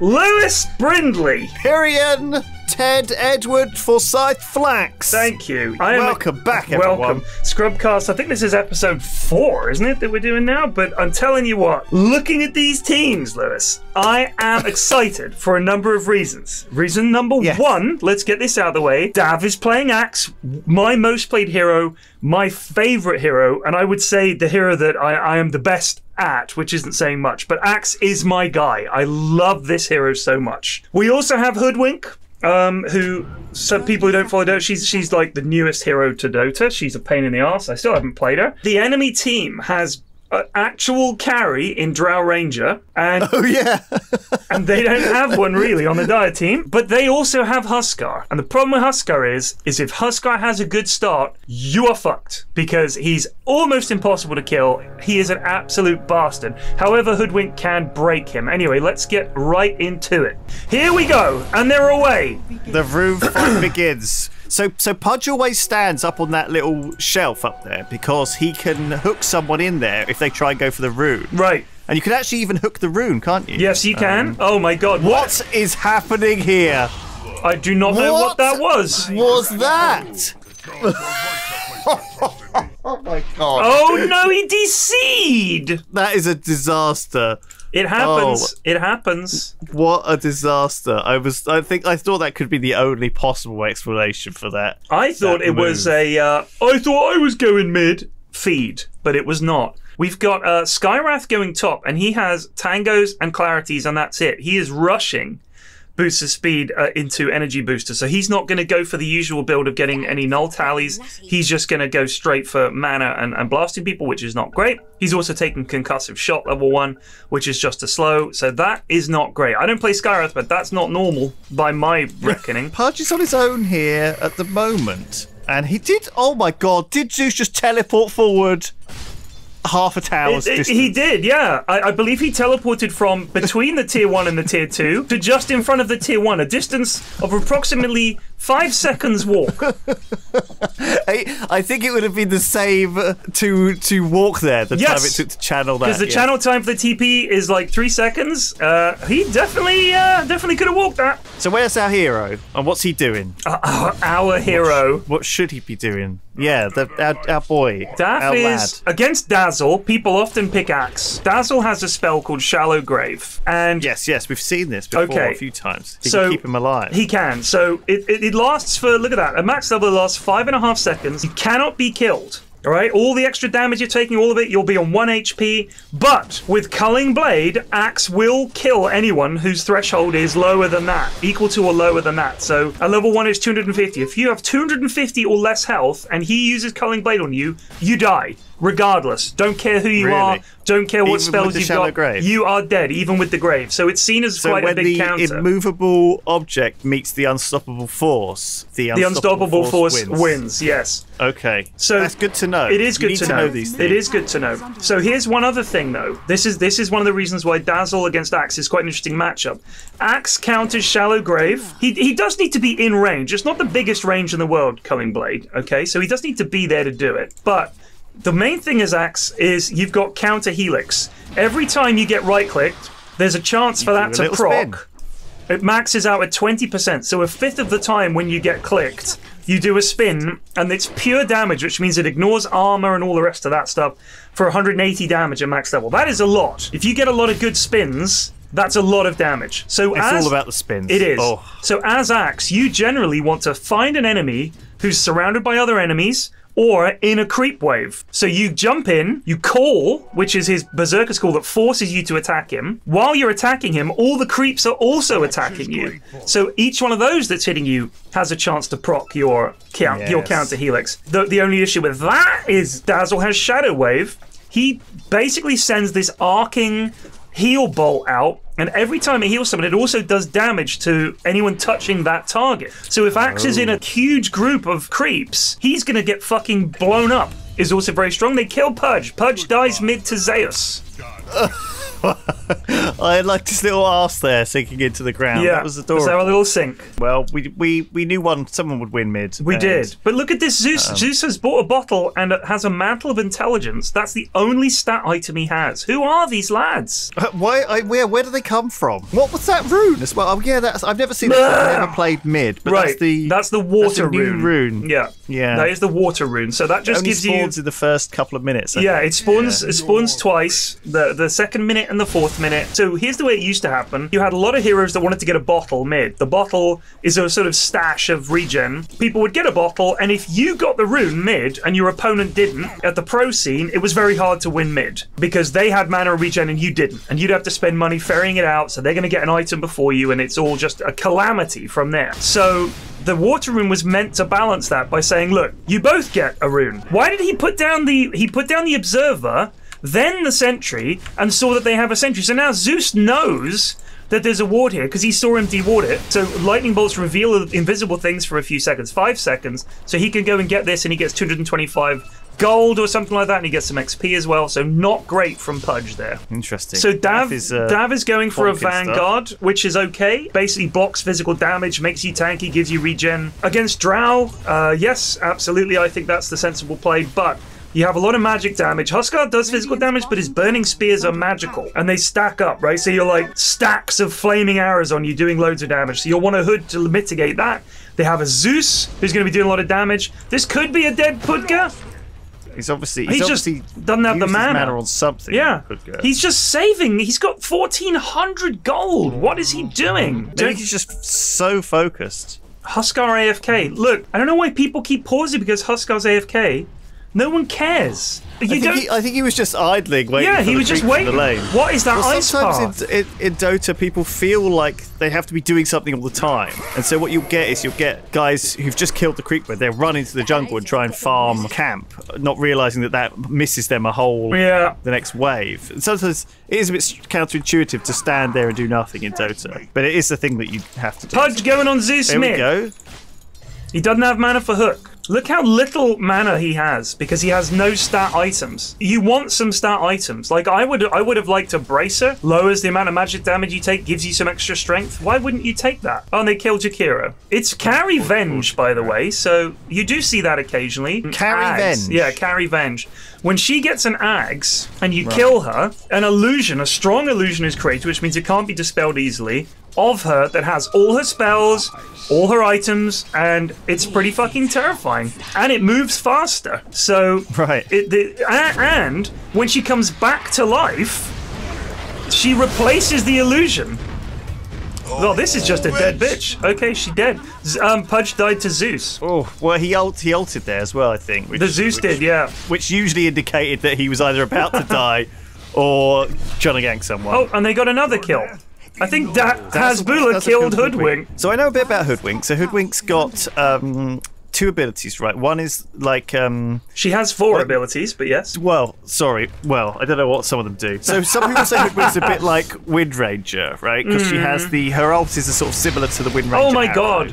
Lewis Brindley. Pyrian Ted Edward Forsyth Flax. Thank you. Welcome back, everyone. Welcome. Scrubcast, I think this is episode 4, isn't it, that we're doing now? But I'm telling you what, looking at these teams, Lewis, I am excited for a number of reasons. Reason number 1, let's get this out of the way. Dav is playing Axe, my most played hero, my favorite hero, and I would say the hero that I am the best at, which isn't saying much, but Axe is my guy. I love this hero so much. We also have Hoodwink, who, some people who don't follow Dota, she's like the newest hero to Dota. She's a pain in the ass. I still haven't played her. The enemy team has an actual carry in Drow Ranger, and and they don't have one really on the Dire team, but they also have Huskar. And the problem with Huskar is if Huskar has a good start, you are fucked, because he's almost impossible to kill. He is an absolute bastard. However, Hoodwink can break him. Anyway, let's get right into it. Here we go, and they're away. The room fight begins. So Pudge always stands up on that little shelf up there because he can hook someone in there if they try and go for the rune. Right. And you can actually even hook the rune, can't you? Yes, you can. Oh my god. What is happening here? I do not know what that was. Was that? Oh my god. Oh no, he DC'd! That is a disaster. It happens. It happens. What a disaster. I thought that could be the only possible explanation for that. I thought it was a I thought I was going mid feed, but it was not. We've got Skywrath going top, and he has tangos and clarities, and that's it. He is rushing booster speed into energy booster, so he's not going to go for the usual build of getting any null tallies. He's just going to go straight for mana and blasting people, which is not great. He's also taking concussive shot level 1, which is just a slow, so that is not great. I don't play Skywrath, but that's not normal by my reckoning. Pudge is on his own here at the moment, and he did, oh my god, did Zeus just teleport forward half a tower's distance? He did, yeah. I believe he teleported from between the tier 1 and the tier 2 to just in front of the tier 1, a distance of approximately 5 seconds walk. I think it would have been the same to walk there, the time it took to channel that. Because the channel time for the TP is like 3 seconds. He definitely could have walked that. So where's our hero? And what's he doing? Our hero. What should he be doing? Yeah, our boy. Daff is against Dazzle. People often pick Axe. Dazzle has a spell called Shallow Grave, and yes, we've seen this before a few times. He can keep him alive. He can. So it lasts for, look at that, a max level lasts 5.5 seconds. You cannot be killed. All right, all the extra damage you're taking, all of it, you'll be on 1 HP. But with Culling Blade, Axe will kill anyone whose threshold is lower than that, equal to or lower than that. So a level 1 is 250. If you have 250 or less health and he uses Culling Blade on you, you die. Regardless, don't care who you are, don't care what spells you've got, grave. You are dead, even with the grave. So it's seen as quite a big counter. So when the immovable object meets the unstoppable force, the unstoppable force wins. Yes. Okay, so that's good to know. It is good to know these things. It is good to know. So here's one other thing, though. This is one of the reasons why Dazzle against Axe is quite an interesting matchup. Axe counters Shallow Grave. He does need to be in range. It's not the biggest range in the world, Culling Blade. Okay, so he does need to be there to do it, but the main thing is Axe is you've got counter Helix. Every time you get right-clicked, there's a chance for that to proc. It maxes out at 20%, so a fifth of the time when you get clicked, you do a spin, and it's pure damage, which means it ignores armor and all the rest of that stuff for 180 damage at max level. That is a lot. If you get a lot of good spins, that's a lot of damage. So it's all about the spins. It is. So as Axe, you generally want to find an enemy who's surrounded by other enemies, or in a creep wave. So you jump in, you call, which is his Berserker's Call that forces you to attack him. While you're attacking him, all the creeps are also attacking you. So each one of those that's hitting you has a chance to proc your counter Helix. The only issue with that is Dazzle has Shadow Wave. He basically sends this arcing heal bolt out, and every time it heals someone, it also does damage to anyone touching that target. So if Axe is in a huge group of creeps, he's gonna get fucking blown up. Is also very strong. They kill Pudge. Pudge dies mid to Zeus. I liked his little arse there sinking into the ground. Yeah, that was adorable. That's our little sink. Well, we knew someone would win mid. We did. But look at this Zeus. Zeus has bought a bottle and has a mantle of intelligence. That's the only stat item he has. Who are these lads? Where do they come from? What was that rune as well? Oh, yeah, I've never seen that. I've never played mid. But right. That's the water rune. Yeah. That is the water rune. So that just gives you... It spawns in the first couple of minutes. It spawns twice, the second minute and the fourth minute. So here's the way it used to happen. You had a lot of heroes that wanted to get a bottle mid. The bottle is a sort of stash of regen. People would get a bottle, and if you got the rune mid and your opponent didn't, at the pro scene, it was very hard to win mid because they had mana regen and you didn't. And you'd have to spend money ferrying it out, so they're going to get an item before you, and it's all just a calamity from there. So the water rune was meant to balance that by saying, look, you both get a rune. Why did he put down the observer, then the sentry, and saw that they have a sentry? So now Zeus knows that there's a ward here because he saw him deward it. So lightning bolts reveal invisible things for a few seconds, 5 seconds, so he can go and get this, and he gets 225 gold or something like that, and he gets some XP as well. So not great from Pudge there. Interesting. So Dav is going for a Vanguard, which is okay. Basically blocks physical damage, makes you tanky, gives you regen. Against Drow, yes, absolutely, I think that's the sensible play, but you have a lot of magic damage. Huskar does physical damage, but his burning spears are magical, and they stack up, right? So you're like stacks of flaming arrows on you doing loads of damage. So you'll want a Hood to mitigate that. They have a Zeus, who's going to be doing a lot of damage. This could be a dead Pudga. He's obviously just doesn't have the mana on something. Yeah, he's just saving. He's got 1,400 gold. What is he doing? Maybe he's just so focused. Huskar AFK. Look, I don't know why people keep pausing because Huskar's AFK. No one cares. I think he was just idling, waiting. Yeah, he was just waiting. What is that ice path? Sometimes in Dota, people feel like they have to be doing something all the time, and so what you'll get guys who've just killed the creeper. They run into the jungle and try and farm camp, not realizing that misses them a whole the next wave. And sometimes it is a bit counterintuitive to stand there and do nothing in Dota, but it is the thing that you have to do. Pudge going on Zeus There mid. we go. He doesn't have mana for Hook. Look how little mana he has because he has no stat items. You want some stat items. Like I would have liked a Bracer. Lowers the amount of magic damage you take, gives you some extra strength. Why wouldn't you take that? Oh, and they killed Jakiro. It's Carry Venge, by the way, so you do see that occasionally. Carry Venge? Yeah, Carry Venge. When she gets an Ags and you kill her, an illusion, a strong illusion is created, which means it can't be dispelled easily, of her that has all her spells, all her items, and it's pretty fucking terrifying. And it moves faster. So, and when she comes back to life, she replaces the illusion. Oh, this is just a dead bitch. Okay, she dead. Pudge died to Zeus. Oh, well, he ulted there as well, I think. The Zeus did, yeah. Which usually indicated that he was either about to die or trying to gank someone. Oh, and they got another kill. I think Hasbula killed Hoodwink. So I know a bit about Hoodwink. So Hoodwink's got 2 abilities, right? One is like... she has 4 abilities, but yes. Well, sorry. Well, I don't know what some of them do. So some people say Hoodwink's a bit like Wind Ranger, right? Because she has her ult is sort of similar to the Wind Ranger. Oh my god.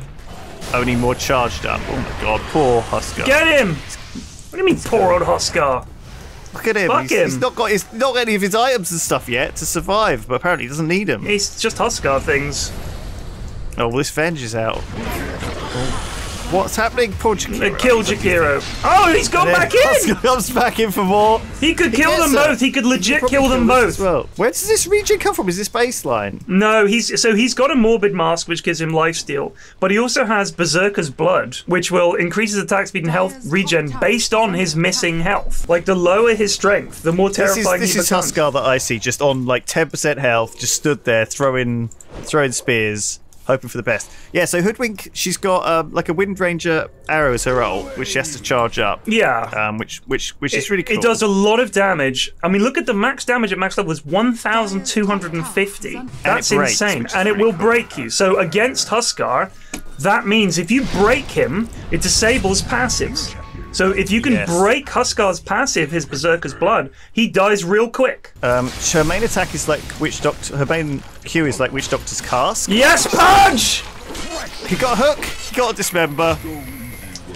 Only more charged up. Oh my god, poor Huskar. Get him! What do you mean poor old Huskar? Look at him. He's not got any of his items and stuff yet to survive, but apparently he doesn't need them. He's just Huskar things. Oh, well, this Venge is out. What's happening? Poor Jakiro. They killed Jakiro. Oh, he's gone back in! Huskar comes back in for more. He could kill them both. He could legit kill them both. Well, where does this regen come from? Is this baseline? No, he's got a Morbid Mask, which gives him lifesteal, but he also has Berserker's Blood, which will increase his attack speed and health regen based on his missing health. Like, the lower his strength, the more terrifying he becomes. This is Huskar that I see, just on like 10% health, just stood there throwing spears, hoping for the best. Yeah, so Hoodwink, she's got like a Wind Ranger arrow as her ult, which she has to charge up. Yeah. Which is really cool. It does a lot of damage. I mean, look at the max damage at max level was 1,250. That's insane. And it will break you. So against Huskar, that means if you break him, it disables passives. So if you can break Huskar's passive, his Berserker's Blood, he dies real quick. Her main attack is like Witch Doctor. Her main Q is like Witch Doctor's Cask. Yes, Pudge! He got a hook. He got a dismember.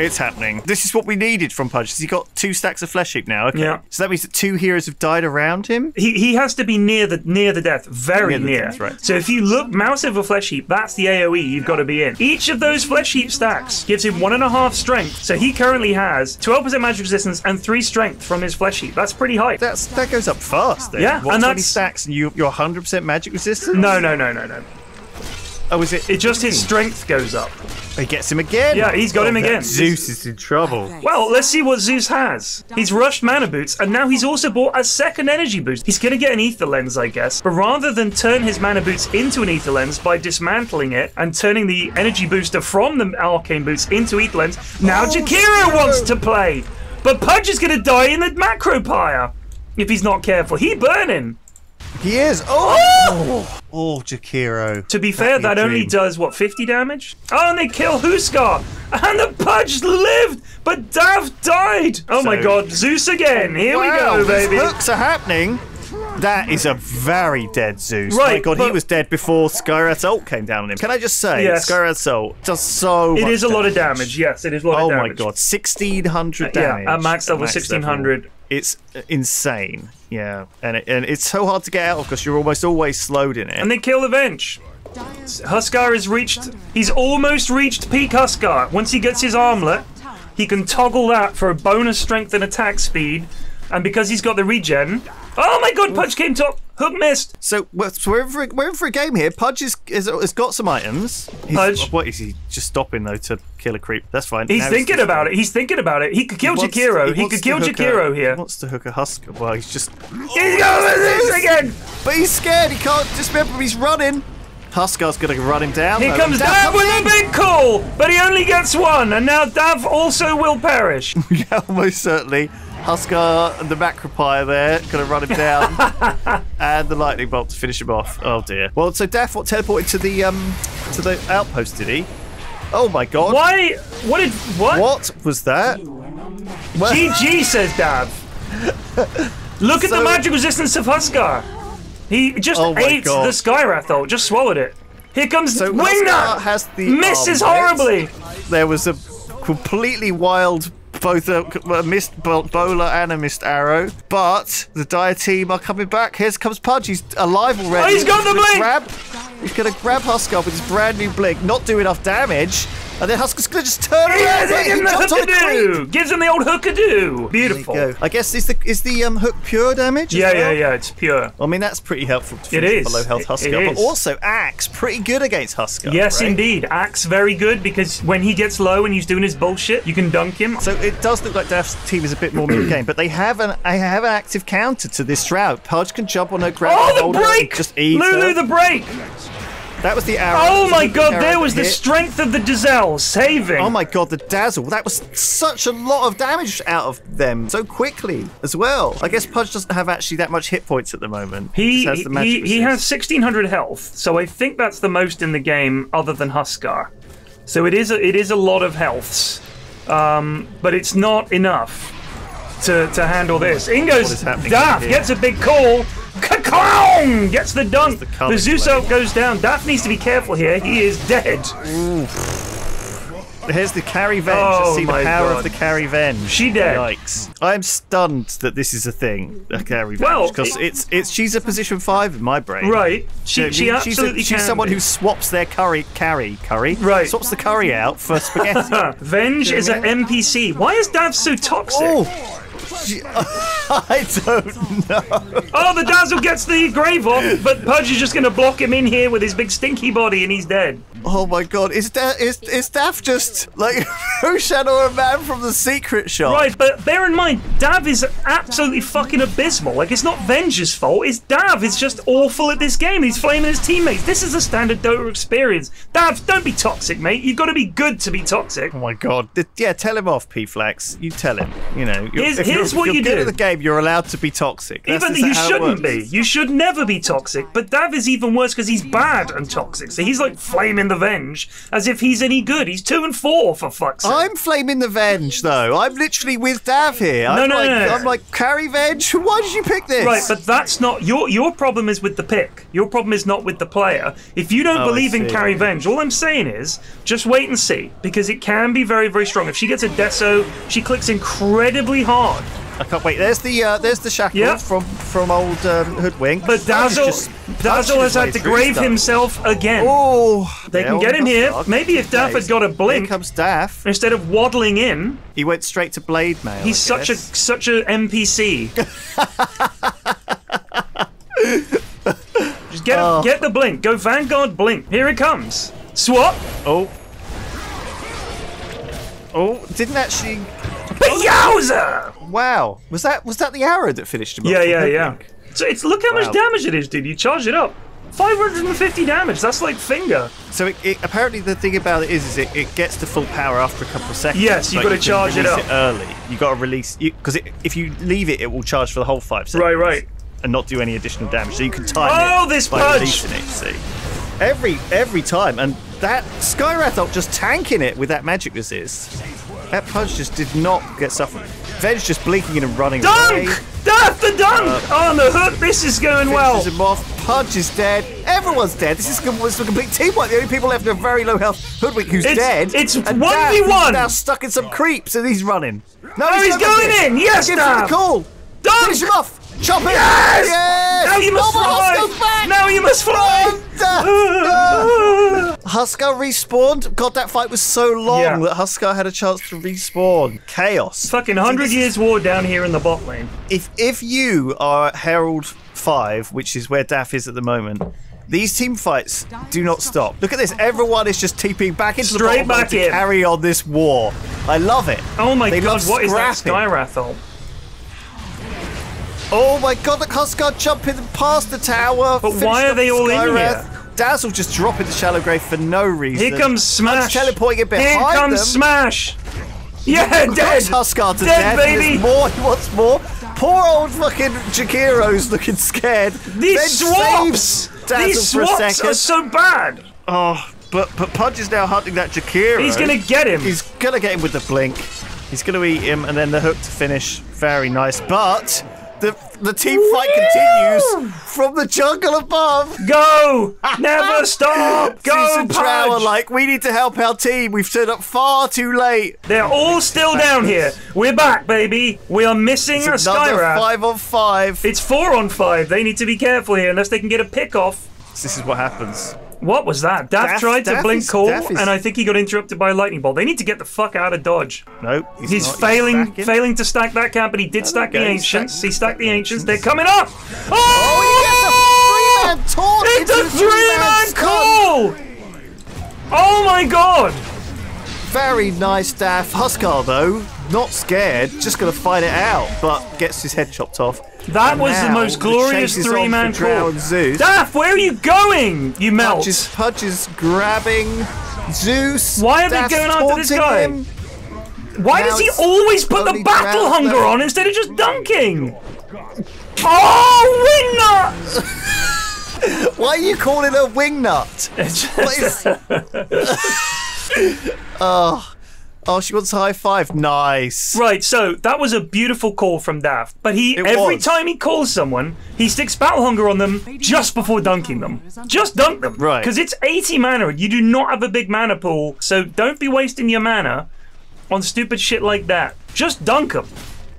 It's happening. This is what we needed from Pudge. He got 2 stacks of flesh heap now. Okay. Yeah. So that means that 2 heroes have died around him. He has to be near the death, very near. Death, right. So if you look, mouse over flesh heap, that's the AoE you've got to be in. Each of those flesh heap stacks gives him 1.5 strength. So he currently has 12% magic resistance and 3 strength from his flesh heap. That's pretty high. That goes up fast. Then. Yeah, what, and 20 that's stacks, and you're 100% magic resistance. No. Oh, is it? It just his strength goes up. He gets him again. Yeah, he's got him again. Zeus is in trouble. Well, let's see what Zeus has. He's rushed mana boots, and now he's also bought a second energy boost. He's going to get an ether lens, I guess. But rather than turn his mana boots into an ether lens by dismantling it and turning the energy booster from the arcane boots into ether lens, now Jakiro wants to play. But Pudge is going to die in the macro pyre if he's not careful. He burning. He is. Oh, Jakiro. To be fair, that only does, what, 50 damage? Oh, and they kill Huskar! And the Pudge lived, but Dav died! Oh my god, Zeus again! Here we go, baby! These hooks are happening! That is a very dead Zeus. Right, my god, he was dead before Skywrath's ult came down on him. Can I just say, Skywrath's ult does so much It is a lot of damage, yes, it is a lot of damage. Oh my god, 1,600 damage. Yeah, at max level 1,600. It's insane, yeah. And it's so hard to get out of because you're almost always slowed in it. And they kill the Venge. Huskar has reached, he's almost reached peak Huskar. Once he gets his armlet, he can toggle that for a bonus strength and attack speed. And because he's got the regen, oh my god, Pudge came top. Hook missed. So we're in for a game here. Pudge has got some items. Pudge. What is he just stopping though to kill a creep? That's fine. He's thinking about it. He's thinking about it. He could kill Jakiro. He could kill Jakiro here. He wants to hook a Huskar. Well, he's just. He's going with this again. But he's scared. He can't. Just remember, he's running. Huskar's gonna run him down. Here comes Dav with a big call, but he only gets one, and now Dav also will perish. Yeah, almost certainly. Huskar and the Macropire there gonna run him down, and the lightning bolt to finish him off. Oh dear. Well, so Dav teleported to the outpost, did he? Oh my god. Why? What? What was that? GG, says Dav. Look at the magic resistance of Huskar. He just ate the Skywrath ult, just swallowed it. Here comes Wingnut! Has the misses horribly! There was a completely wild, both a missed bowler and a missed arrow, but the Dire team are coming back. Here comes Pudge, he's alive already. Oh, he's got the blink! He's gonna grab Huskar with his brand new blink, not do enough damage. And then Huskar's gonna just turn around. Gives him the old hookadoo. Beautiful. I guess is the hook pure damage? Yeah, it's pure. I mean, that's pretty helpful to below health Huskar. But also Axe, pretty good against Huskar. Yes, right? indeed. Axe very good because when he gets low and he's doing his bullshit, you can dunk him. So it does look like Dav's team is a bit more mid-game, but they have an active counter to this Shroud. Pudge can jump on her grab. Oh, the break! Just eat Lulu, the break! That was the arrow. Oh my god, there was the strength of the Giselle saving. Oh my god, the dazzle. That was such a lot of damage out of them so quickly as well. I guess Pudge doesn't have actually that much hit points at the moment. He has 1600 health, so I think that's the most in the game other than Huskar. So it is a lot of healths, but it's not enough to handle this. Ingo's Daff gets a big call. Ka-clown! Gets the dunk. The Zeus ult goes down. Daff needs to be careful here. He is dead. Here's the carry Venge. See the power of the carry Venge. She dead. Yikes. I'm stunned that this is a thing, a carry Venge, because she's a position 5 in my brain. Right. She absolutely she's someone who swaps their curry. Right. Swaps the curry out for spaghetti. Venge is an NPC. Why is Dav so toxic? Oh. I don't know. Oh, the Dazzle gets the grave off, but Pudge is just going to block him in here with his big stinky body, and he's dead. Oh my god, is Dav just like Shadow a man from the secret shop? Right, but bear in mind, Dav is absolutely fucking abysmal. Like, it's not Venge's fault, it's Dav. It's just awful at this game. He's flaming his teammates. This is a standard Dota experience. Dav, don't be toxic, mate. You've got to be good to be toxic. Oh my god. Yeah, tell him off, P-Flax. You tell him. You know, here's what you do. If you're good at the game, you're allowed to be toxic. Even you shouldn't be. You should never be toxic. But Dav is even worse because he's bad and toxic. So he's like flaming the Venge as if he's any good. He's 2 and 4 for fuck's sake. I'm flaming the Venge, though. I'm literally with Dav here. No. I'm like, carry Venge? Why did you pick this? Right, but that's not... Your problem is with the pick. Your problem is not with the player. If you don't believe in carry Venge, all I'm saying is just wait and see, because it can be very, very strong. If she gets a Deso, she clicks incredibly hard. I can't wait. There's the shackle from old Hoodwink. But Dazzle has had to grave himself again. Oh, they can get him here. Maybe if Daff had got a blink, here comes Daff. Instead of waddling in, he went straight to Blade Mail. He's such a NPC. Just get the blink. Go Vanguard blink. Here it comes. Swap. Oh, didn't actually. Yowza! Wow, was that the arrow that finished him? Yeah. So look how much damage it is, dude. You charge it up. 550 damage. That's like finger. So it apparently the thing about it is it gets to full power after a couple of seconds. Yes, you've got to charge it up early. You got to release because if you leave it, it will charge for the whole 5 seconds. Right. And not do any additional damage. So you can time it this by punch! releasing it. See, every time, and that Skywrath ult just tanking it with that magic resist. That punch just did not get suffered. Venge just blinking in and running away. Daff the dunk! On the hook, this is going well. Him off. Punch is dead. Everyone's dead. This is a complete team fight. The only people left are very low health. Hoodwink, who's dead. It's and 1v1. Now stuck in some creeps, and he's running. No, he's going in. Yes, Daff. Cool. Dunk. Finish him off. Chop it! Yes! Now you must fly! Now you must fly! Huskar respawned. God, that fight was so long that Huskar had a chance to respawn. Chaos. Fucking 100 years war down here in the bot lane. If you are Herald 5, which is where Daff is at the moment, these team fights do not stop. Look at this. Everyone is just TPing back into the bottom lane to carry on this war. I love it. Oh my god, what is that Skywrath ult? Oh my god, the Huskar jumping past the tower. But why are they all in here? Dazzle just dropping the shallow grave for no reason. Here comes Smash. Teleporting it behind Here comes them. Smash. Yeah, dead. Huskar to dead, death. baby. More. He wants more. Poor old fucking Jakiro's looking scared. These swaps. These swaps are so bad. Oh, but Pudge is now hunting that Jakiro. He's gonna get him. He's gonna get him with the blink. He's gonna eat him, and then the hook to finish. Very nice, but. The team fight continues from the jungle above. Go! Never stop! Go, Pudge! Like, we need to help our team. We've turned up far too late. They're all still down here. We're back, baby. We are missing a Skywrath. 5 on 5. It's 4 on 5. They need to be careful here unless they can get a pick off. This is what happens. What was that? Daff tried to blink call, and I think he got interrupted by a lightning bolt. They need to get the fuck out of dodge. Nope. He's failing to stack that camp, but he did stack the Ancients. He stacked the Ancients. They're coming up! Oh, he gets a 3-man taunt! It's a 3-man call! Oh my god! Very nice, Daff. Huskar, though, not scared, just going to fight it out, but gets his head chopped off. That was the most glorious 3-man call. Daff, where are you going? You melt. Pudge is grabbing Zeus. Why are they going after this guy? Why does he always put the battle hunger on instead of just dunking? Oh, wingnut! Why are you calling her wingnut? Oh, she wants a high five. Nice. Right, so that was a beautiful call from Daft. But every time he calls someone, he sticks Battle Hunger on them just before dunking them. Just dunk them. Right. Because it's 80 mana. You do not have a big mana pool, so don't be wasting your mana on stupid shit like that. Just dunk them.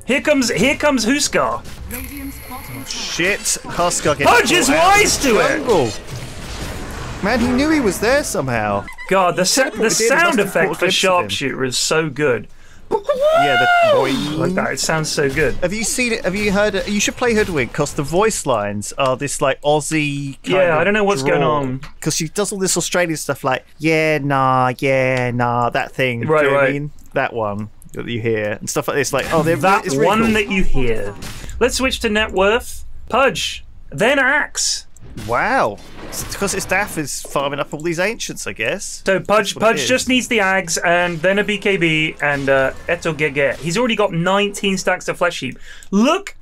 Here comes Huskar. Oh, shit. Huskar gets Pudge is wise to it. Man, he knew he was there somehow. God, the sound effect for Sharpshooter is so good. Yeah, the boing. Like that, it sounds so good. Have you seen it? Have you heard it? You should play Hoodwink, because the voice lines are this like Aussie kind of I don't know what's going on. Because she does all this Australian stuff like, yeah, nah, that thing. Right, you know what right. I mean? That one that you hear. And stuff like this, like, oh, that really one cool. that you hear. Let's switch to net worth. Pudge, then Axe. Wow. Because its staff is farming up all these ancients, I guess. So Pudge just needs the Ags and then a BKB and Eto Gege. He's already got 19 stacks of Flesh Heap. Look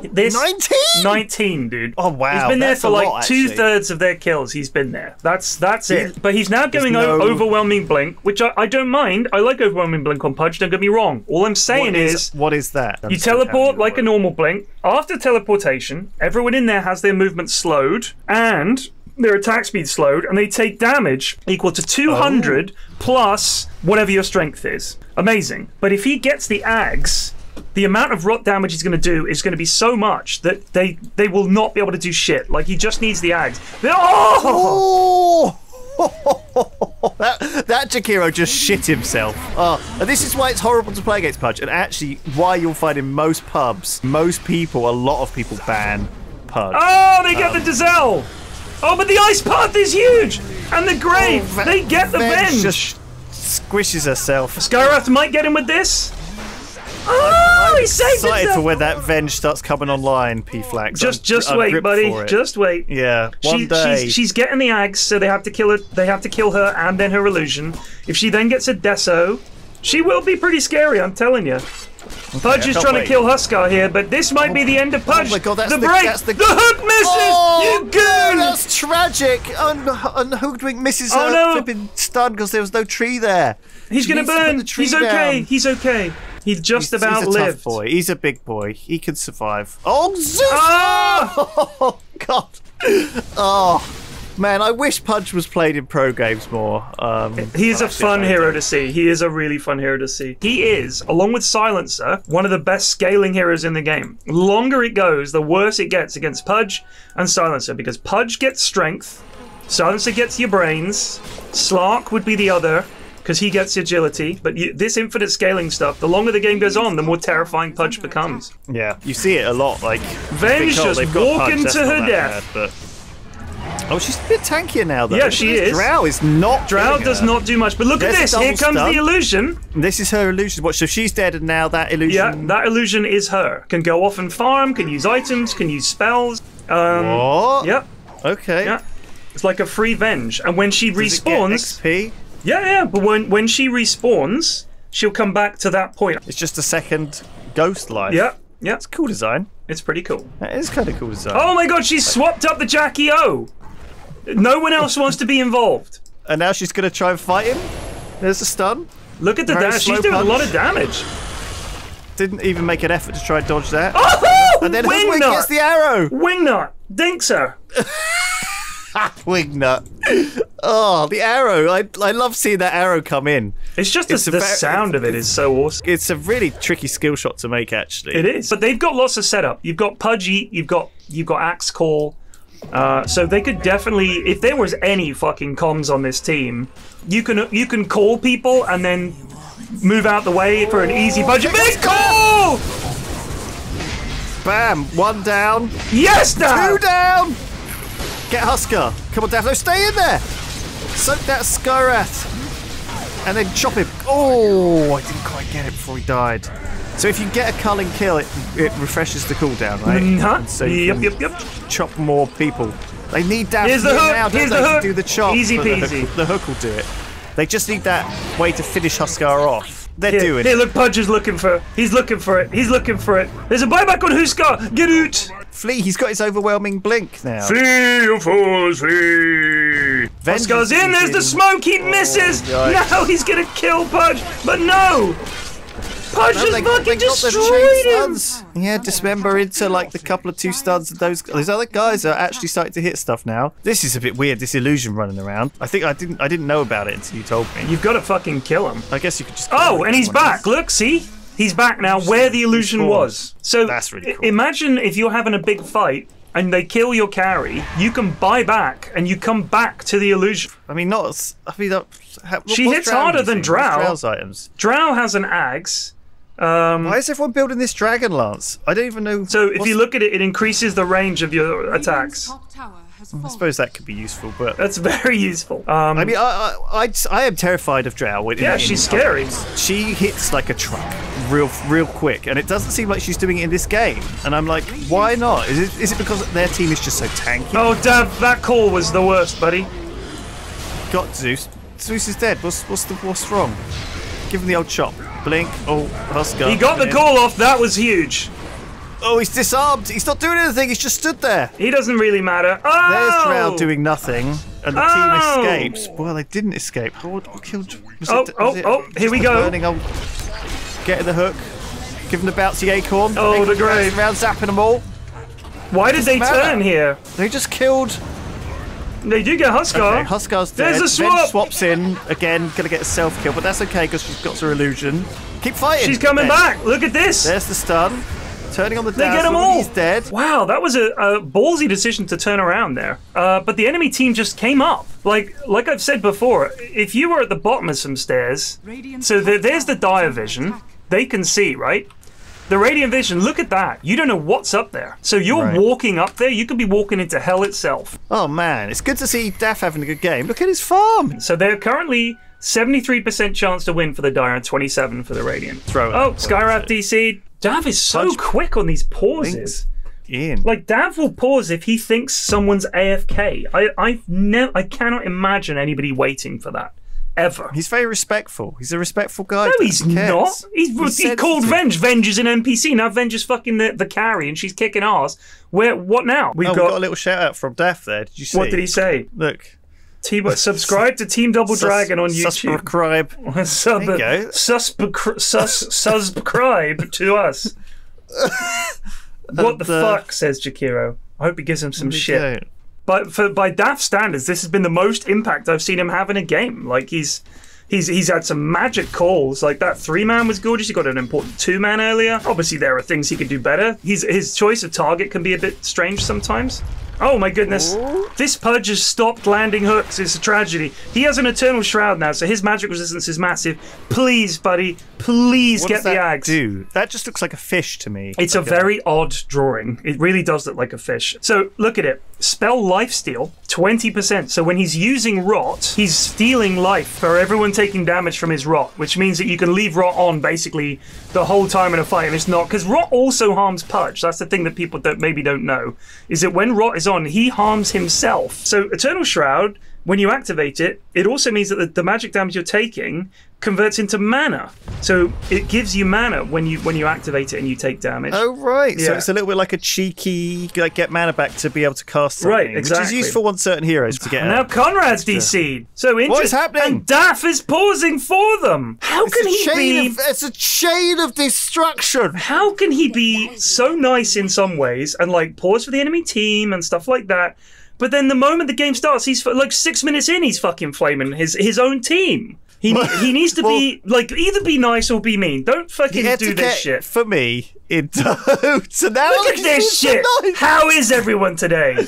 this 19? 19, dude. Oh, wow. He's been there That's for a like lot, actually. 2/3 of their kills. He's been there. That's it. But he's now going no- overwhelming blink, which I don't mind. I like overwhelming blink on Pudge. Don't get me wrong. All I'm saying What is that? you teleport like a normal blink. After teleportation, everyone in there has their movement slowed and their attack speed slowed, and they take damage equal to 200 plus whatever your strength is. Amazing. But if he gets the Ags, the amount of rot damage he's going to do is going to be so much that they will not be able to do shit. Like, he just needs the Ags. Oh! that Jakiro just shit himself. And this is why it's horrible to play against Pudge, and actually why you'll find in most pubs, a lot of people ban Pudge. Oh, they get the Dazelle! Oh, but the Ice Path is huge! And the Grave! They get the Venge! Just squishes herself. Skyrath might get him with this. Oh, he saved Excited himself! for when that Venge starts coming online, P-Flax. Just I'm wait, gripped buddy. for it. Just wait. Yeah, one day. She's getting the Ags, so they have to kill her. They have to kill her and then her illusion. If she then gets a Deso, she will be pretty scary. I'm telling you. Pudge is trying to kill Huskar here, but this might be the end of Pudge. Oh my God, that's the break. The hook misses. You goon! That's tragic. And Hoodwink misses Oh, her no. flipping stun because there was no tree there. He's gonna needs to put burn. the tree He's okay. down. He's okay. He's just about he's a lived. tough boy. He's a big boy. He can survive. Oh, Zeus! Ah! Oh, God. Oh, man, I wish Pudge was played in pro games more. He's a actually, fun I hero don't. to see. He is a really fun hero to see. He is, along with Silencer, one of the best scaling heroes in the game. The longer it goes, the worse it gets against Pudge and Silencer, because Pudge gets strength, Silencer gets your brains, Slark would be the other, because he gets agility. But this infinite scaling stuff, the longer the game goes on, the more terrifying Pudge becomes. Yeah, you see it a lot. Like Venge just walking to her death. Oh, she's a bit tankier now, though. Yeah, she is. Drow is not. Drow killing does her. not do much, but look There's at a this. double Here comes stun. the illusion. This is her illusion. What? So she's dead, and now that illusion. Yeah, that illusion is her. Can go off and farm, can use items, can use spells. What? Yep. Okay. Yeah. It's like a free Venge. And when she Does it get respawns. XP? Yeah, but when she respawns, she'll come back to that point. It's just a second ghost life. Yeah. It's cool design. It's pretty cool. That is kind of cool design. Oh my god, she's swapped up the Jackie O! No one else wants to be involved. And now she's going to try and fight him. There's a stun. Look at the Very damage. slow She's doing punch. a lot of damage. Didn't even make an effort to try and dodge that. Oh! And then Hoodwink gets Wingnut! the arrow. Wingnut! Dinks her. Wingnut. Oh, the arrow. I love seeing that arrow come in. It's just It's a the very- sound of it is so awesome. It's a really tricky skill shot to make, actually. It is. But they've got lots of setup. You've got Pudgy, you've got Axe Call. So they could definitely, if there was any fucking comms on this team, you can call people and then move out the way for an easy budget. Big call! Bam! One down. Yes, Dan! Two down! Get Huskar. Come on, Daphne. Stay in there! Soak that Skyrath. And then chop him. Oh, I didn't quite get it before he died. So if you get a culling kill, it refreshes the cooldown, right? And so you can Yep. chop more people. They need Daphne Here's the hook, now, don't here's they, the to hook. do the chop. Easy but peasy. The hook will do it. They just need that way to finish Huskar off. They're doing Here, it. look, Pudge is looking for. He's looking for it. He's looking for it. There's a buyback on Huskar. Get out! Flea, he's got his overwhelming blink now. Flee, you fools, flee! Huskar's in. There's the smoke. He misses. yikes. Now he's gonna kill Pudge, but no. Pudge No, just they fucking got the destroyed chain him. stuns. Yeah, Dismember into like the couple of 2 stuns, and those other guys are actually starting to hit stuff now. This is a bit weird. This illusion running around. I think I didn't know about it until you told me. You've got to fucking kill him. I guess you could just. Oh, and he's back. Look, see? He's back now where the illusion was. So That's really cool. Imagine if you're having a big fight and they kill your carry, you can buy back and you come back to the illusion. I mean, not. I mean, She hits harder than Drow. Drow's items. Drow has an Axe. Why is everyone building this Dragon Lance? I don't even know. So if you look at it, it increases the range of your attacks. I suppose that could be useful, but That's very useful. I mean, I am terrified of Drow. Yeah, she's scary. She hits like a truck, real quick, and it doesn't seem like she's doing it in this game. And I'm like, why not? Is it because their team is just so tanky? Oh, Dav, that call was the worst, buddy. Got Zeus. Zeus is dead. What's wrong? Give him the old chop. Blink. Oh, Huskar. He got the call off. That was huge. Oh, he's disarmed. He's not doing anything. He's just stood there. He doesn't really matter. Oh! There's Drow doing nothing, and the team escapes. Well, they didn't escape. What killed? Here we go. Burning? Oh, getting the hook. Giving the bouncy acorn. Oh, the grave. Around, zapping them all. Why did they turn here? They just killed. They do get Huskar. Okay, Huskar's dead. There's a swap. Venge swaps in again. Gonna get a self kill, but that's okay because she's got her illusion. Keep fighting. She's coming back. Look at this. There's the stun. Turning on the They get dazzle. them all. He's dead. Wow, that was a ballsy decision to turn around there. But the enemy team just came up. Like I've said before, if you were at the bottom of some stairs, so there's the dire vision. They can see, right? The Radiant Vision, look at that. You don't know what's up there. So you're walking up there, you could be walking into hell itself. Oh man, it's good to see Daff having a good game. Look at his farm. So they're currently 73% chance to win for the Dire and 27 for the Radiant. Skywrath DC'd. Dav is so quick on these pauses. Like, Dav will pause if he thinks someone's AFK. I cannot imagine anybody waiting for that. Ever. He's very respectful. He's a respectful guy. No, he's not. He called Venge. Venge is an NPC. Now Venge is fucking the carry and she's kicking ass. What now? We've got a little shout out from Daff there. Did you see? What did he say? Look. Subscribe to Team Double Dragon on YouTube. Subscribe to us. What the fuck, says Jakiro. I hope he gives him some shit. But by Daff standards, this has been the most impact I've seen him have in a game. Like he's had some magic calls. Like that 3-man was gorgeous. He got an important 2-man earlier. Obviously, there are things he could do better. His choice of target can be a bit strange sometimes. Oh my goodness. This Pudge has stopped landing hooks. It's a tragedy. He has an Eternal Shroud now, so his magic resistance is massive. Please, buddy, please get the Ags. That just looks like a fish to me. It's a very odd drawing. It really does look like a fish. So look at it. Spell Lifesteal, 20%. So when he's using Rot, he's stealing life for everyone taking damage from his Rot, which means that you can leave Rot on basically the whole time in a fight, and it's not, because Rot also harms Pudge. That's the thing that people maybe don't know, is that when Rot is on, he harms himself. So Eternal Shroud, when you activate it, it also means that the magic damage you're taking converts into mana. So it gives you mana when you activate it and you take damage. Oh, right. Yeah. So it's a little bit like a cheeky, like, get mana back to be able to cast something. Right, exactly. Which is useful on certain heroes to get. Now Conrad's DC'd. So interesting. What is happening? And Daff is pausing for them. How can he be? It's a chain of destruction. How can he be so nice in some ways and like pause for the enemy team and stuff like that? But then the moment the game starts, he's like 6 minutes in, he's fucking flaming his own team. He needs to be like either be nice or be mean. Don't fucking do this shit. For me, it does. So now look at this shit. Nice. How is everyone today?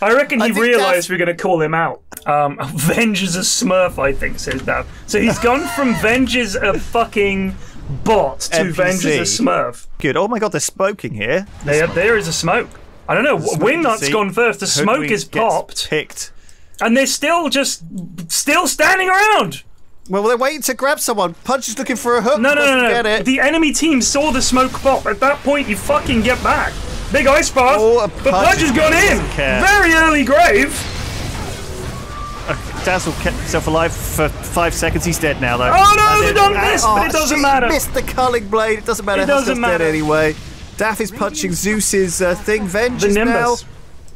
I reckon he realised we're going to call him out. Venge is a smurf, I think, says Dav. So he's gone from Venge is a fucking bot to NPC. Venge is a smurf. Good. Oh my god, they're smoking here. There is a smoke. I don't know. Wingnut's gone first. The smoke is popped. Picked. And they're still standing around. Well, they're waiting to grab someone. Pudge is looking for a hook. No. Get it. The enemy team saw the smoke pop. At that point, you fucking get back. Big ice bath. But Pudge has gone in. Very early grave. Dazzle kept himself alive for 5 seconds. He's dead now, though. Oh no, the dunk missed, but it doesn't matter. Missed the culling blade. It doesn't matter. It doesn't matter dead anyway. Daff is punching Zeus's thing. Venge is now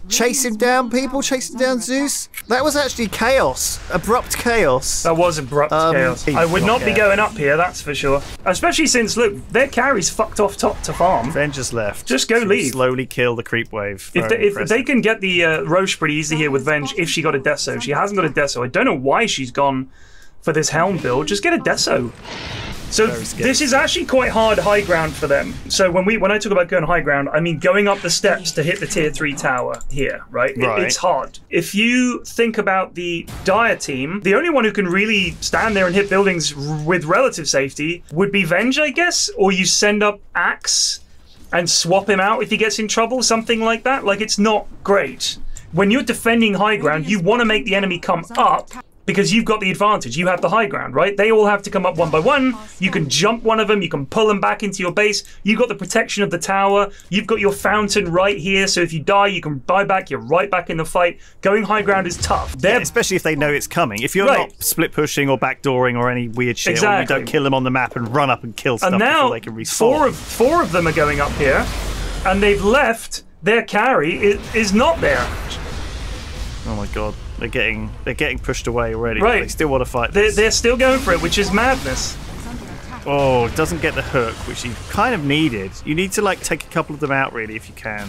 chasing down people, chasing down Zeus. That was actually chaos. Abrupt chaos. That was abrupt chaos. I would not be going up here, that's for sure. Especially since, look, their carry's fucked off top to farm. Venge just left. Just go leave. Slowly kill the creep wave. If they can get the Roche pretty easy here with Venge, if she got a Deso. She hasn't got a Deso. I don't know why she's gone for this Helm build. Just get a Deso. So this is actually quite hard high ground for them. So when I talk about going high ground, I mean going up the steps to hit the tier 3 tower here, right? It's hard. If you think about the Dire team, the only one who can really stand there and hit buildings with relative safety would be Venge, I guess, or you send up Axe and swap him out if he gets in trouble, something like that. Like, it's not great. When you're defending high ground, you want to make the enemy come up because you've got the advantage. You have the high ground, right? They all have to come up one by one. You can jump one of them. You can pull them back into your base. You've got the protection of the tower. You've got your fountain right here. So if you die, you can buy back. You're right back in the fight. Going high ground is tough. Yeah, especially if they know it's coming. If you're not split pushing or backdooring or any weird shit, or you don't kill them on the map and run up and kill stuff before they can respawn. Four of them are going up here, and they've left. Their carry is not there. Oh my god. They're getting pushed away already. Right. They still want to fight this. They're still going for it, which is madness. Oh, it doesn't get the hook, which you kind of needed. You need to like take a couple of them out really if you can.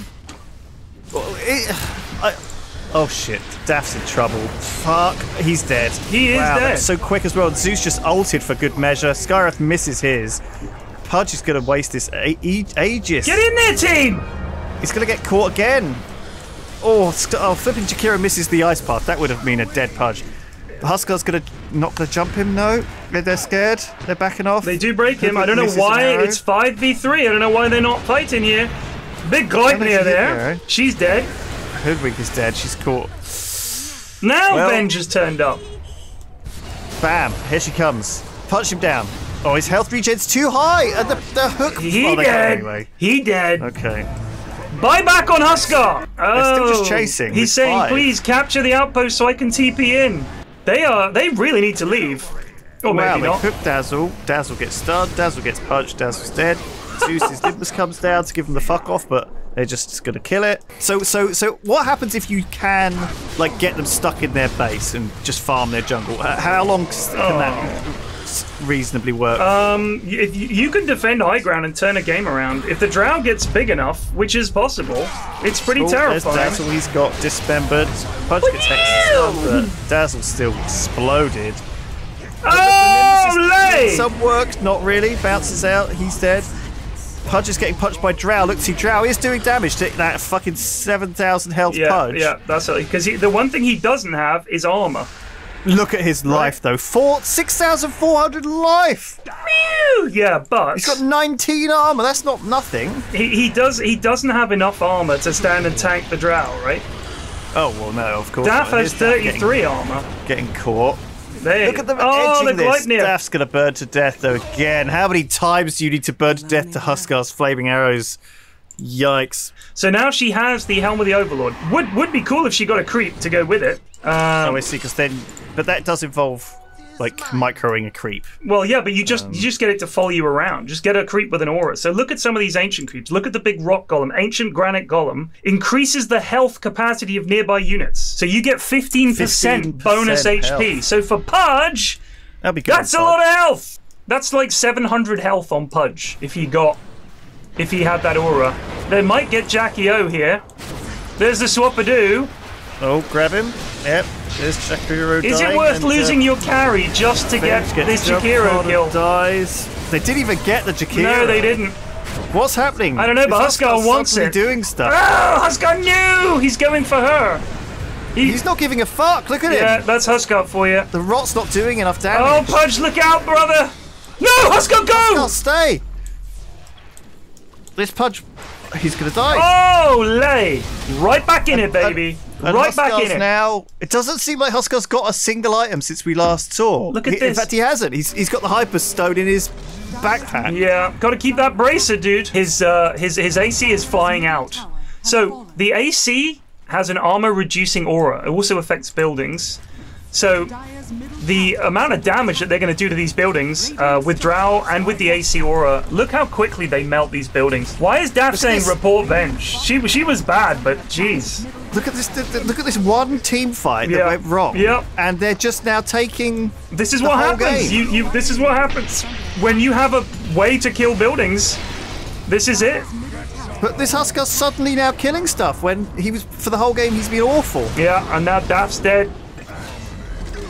Oh shit, Daft's in trouble. Fuck, he's dead. He is dead. That's so quick as well. Zeus just ulted for good measure. Skywrath misses his. Pudge is going to waste this Aegis. Get in there, team! He's going to get caught again. Oh, flipping Jakiro misses the ice path. That would have been a dead Pudge. Huskar's not going to jump him, no? They're scared. They're backing off. They do break him. I don't know why. It's 5v3. I don't know why they're not fighting here. Big Gleipnir there. She's dead. Hoodwink is dead. She's caught. Now Venge has turned up. Bam. Here she comes. Punch him down. Oh, his health regen's too high. And the hook. He dead. Anyway. He dead. Okay. Buy back on Huskar! They're still just chasing. He's saying, please capture the outpost so I can TP in. They really need to leave. Or maybe not. They cook Dazzle. Dazzle gets stunned. Dazzle gets punched. Dazzle's dead. Zeus's Nimbus comes down to give them the fuck off, but they're just gonna kill it. So what happens if you can like get them stuck in their base and just farm their jungle? How long can that reasonably work? You can defend high ground and turn a game around. If the drow gets big enough, which is possible, it's pretty terrifying. There's Dazzle, he's got dismembered. Punch gets hexed, but Dazzle still exploded. Oh, Lay! Some work, not really. Bounces out, he's dead. Pudge is getting punched by Drow. Look, see, Drow is doing damage to that fucking 7,000 health Pudge. Yeah, that's it. Because the one thing he doesn't have is armor. Look at his life, though. 6,400 life. Yeah, but he's got 19 armor. That's not nothing. He doesn't have enough armor to stand and tank the Drow, right? Oh well, no, of course. Daff has 33 armor. Getting caught. Look at them edging this. Daff's gonna burn to death though again. How many times do you need to burn to death to Huskar's flaming arrows? Yikes. So now she has the Helm of the Overlord. Would be cool if she got a creep to go with it. Oh, I see, but that does involve like microing a creep. Well, yeah, but you just get it to follow you around. Just get a creep with an aura. So look at some of these ancient creeps. Look at the big rock golem. Ancient granite golem increases the health capacity of nearby units. So you get 15% bonus HP. Health. So for Pudge, that'd be good. That's a lot of health. That's like 700 health on Pudge if he had that aura. They might get Jackie O here. There's the Swapadoo. Oh, grab him. Yep. There's Jakiro dying. Is it worth losing your carry just to get this Jakiro kill? Dies. They didn't even get the Jakiro. No, they didn't. What's happening? I don't know, but Huskar wants it. Doing stuff. Oh, Huskar knew! He's going for her. He's not giving a fuck. Look at him. Yeah, that's Huskar for you. The rot's not doing enough damage. Oh, Pudge, look out, brother! No, Huskar, go! Huskar, stay. This Pudge, he's gonna die. Oh, Lay! Right back in it, baby. Right Huskar's back in it. Now, it doesn't seem like Huskar's got a single item since we last saw. Look at this. In fact, he hasn't. He's got the Hyper Stone in his backpack. Yeah, got to keep that bracer, dude. His AC is flying out. So the AC has an armor reducing aura. It also affects buildings. So the amount of damage that they're going to do to these buildings with Drow and with the AC aura, look how quickly they melt these buildings. Why is Daff saying report Venge? She was bad, but jeez. Look at this! Look at this one team fight that went wrong. Yep. And they're just now taking. This is what happens. This is what happens when you have a way to kill buildings. This is it. But this Huskar's suddenly now killing stuff when he was for the whole game. He's been awful. Yeah, and now Daff's dead.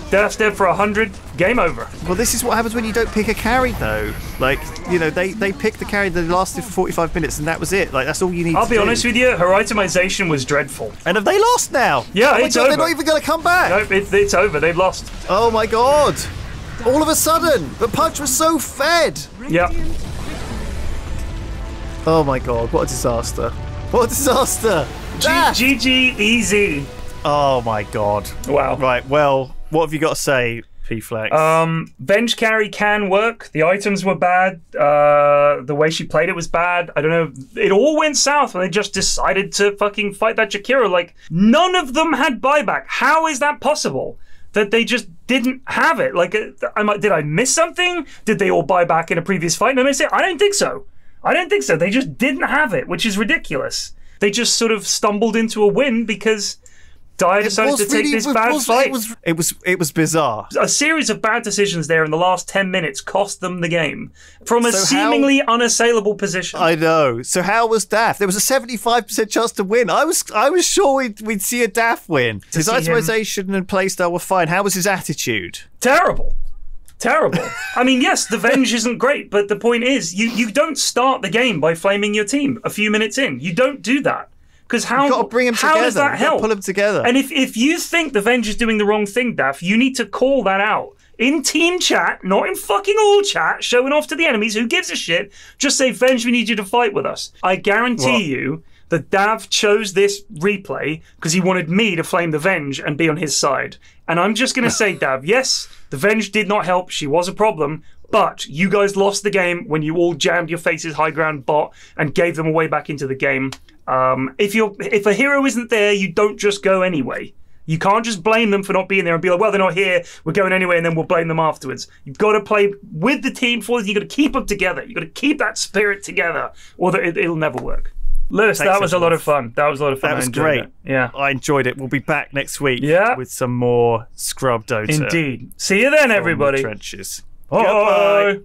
Daff's dead for 100. Game over. Well, this is what happens when you don't pick a carry, though. Like, you know, they picked the carry that lasted for 45 minutes, and that was it. Like, that's all you need. I'll be honest with you, her itemization was dreadful. And have they lost now? Yeah, it's over. They're not even going to come back. Nope, it's over. They've lost. Oh my god! All of a sudden, the Pudge was so fed. Yep. Oh my god! What a disaster! What a disaster! GG easy. Oh my god! Wow. Right. Well, What have you got to say, P-Flex? Venge carry can work. The items were bad. The way she played it was bad. I don't know. It all went south when they just decided to fucking fight that Jakiro. Like, none of them had buyback. How is that possible? That they just didn't have it? Like, did I miss something? Did they all buy back in a previous fight? And I say, I don't think so. I don't think so. They just didn't have it, which is ridiculous. They just sort of stumbled into a win because Dyer decided to take this bad fight. It was bizarre. A series of bad decisions there in the last 10 minutes cost them the game from a seemingly unassailable position. I know. So how was Daff? There was a 75% chance to win. I was sure we'd see a Daff win. His itemization and playstyle were fine. How was his attitude? Terrible. I mean, yes, the Venge isn't great, but the point is, you don't start the game by flaming your team a few minutes in. You don't do that. Because how does that help? Pull them together. And if you think the Venge is doing the wrong thing, Daff, you need to call that out. In team chat, not in fucking all chat, showing off to the enemies, who gives a shit? Just say, Venge, we need you to fight with us. I guarantee you that Dav chose this replay because he wanted me to flame the Venge and be on his side. And I'm just going to say, Dav, yes, the Venge did not help. She was a problem. But you guys lost the game when you all jammed your faces high ground bot and gave them away back into the game. If a hero isn't there, you don't just go anyway. You can't just blame them for not being there and be like, well, they're not here, we're going anyway, and then we'll blame them afterwards. You've got to play with the team for this. You've got to keep them together. You've got to keep that spirit together, or it'll never work. Lewis, that was a lot of fun. That was great. Yeah. I enjoyed it. We'll be back next week with some more Scrub Dota. Indeed. See you then, everybody. Trenches. Bye. Goodbye.